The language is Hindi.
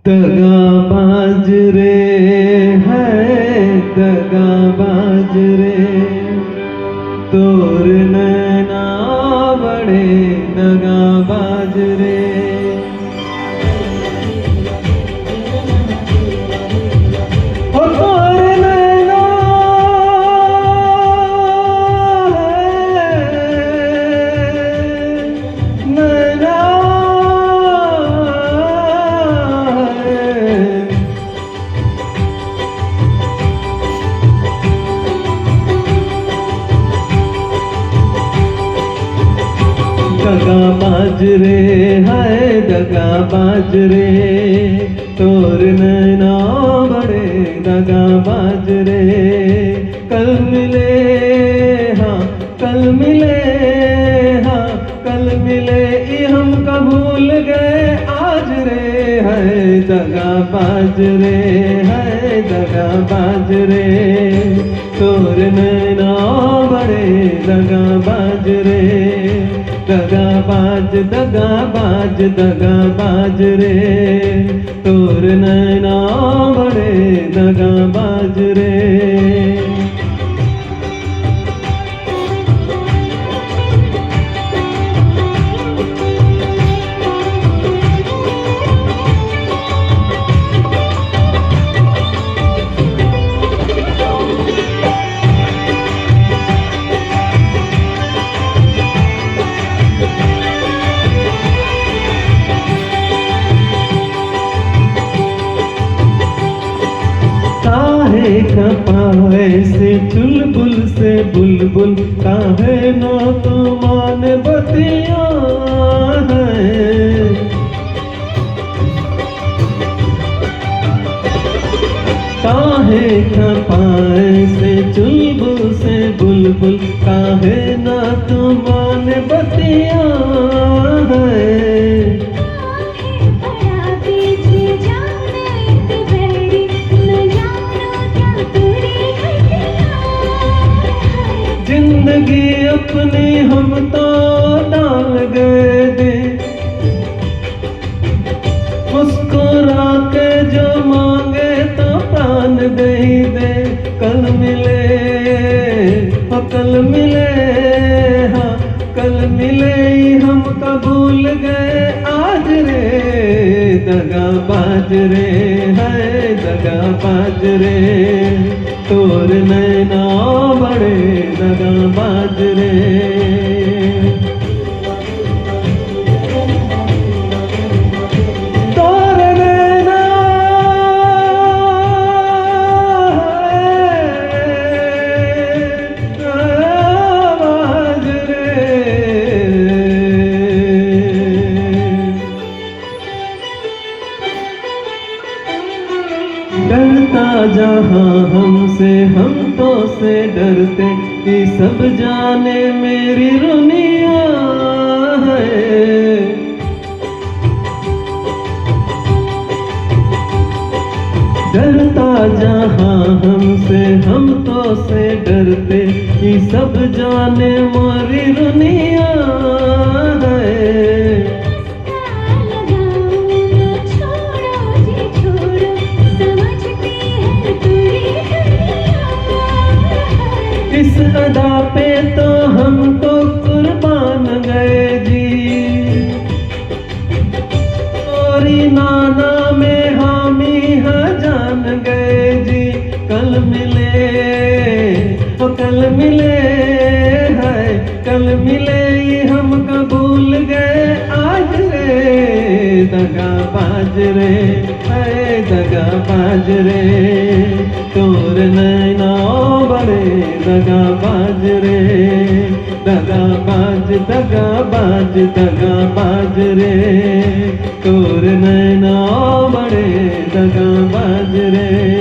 दगाबाज रे है दगाबाज रे, तोर नैना बड़े दगाबाज रे। ओ तोर नैना नैना दगाबाज रे है दगाबाज रे, तोर नैना बड़े दगाबाज रे। कल मिले हाँ कल मिले हाँ कल मिले ये हम भूल गए आज रे, है दगाबाज रे है दगाबाज रे, तोर नैना बड़े दगाबाज रे। दगाबाज दगाबाज दगाबाज रे, तोर नैना बड़े दगाबाज रे। काहे खपाए से चुलबुल से बुलबुल, काहे ना तो मान बतिया है। काहे खपाए से चुलबुल से बुलबुल, काहे ना तो मान बतिया है। जिंदगी अपनी हम तो डाल गए दे, मुस्कुरा के जो मांगे तो प्राण दे दे। कल मिले कल मिले हाँ कल मिले हम भूल गए आज रे, दगाबाज रे है दगाबाज रे, तोर नैना बड़े दगाबाज रे। तोर नैना दगाबाज रे। डरता जहाँ हमसे हम तो से डरते, कि सब जाने मेरी रुनिया है। डरता जहाँ हमसे हम तो से डरते, कि सब जाने मेरी रुनिया है। इस अदा पे तो हम तो कुर्बान गए जी, और नाना में हामी हाँ जान गए जी। कल मिले कल मिले है कल मिले ये हम भूल गए आज रे, दगाबाज रे है दगाबाज रे, तोर नैना बड़े दगाबाज रे। दगाबाज दगाबाज दगाबाज रे, तोर नैना बड़े दगाबाज रे।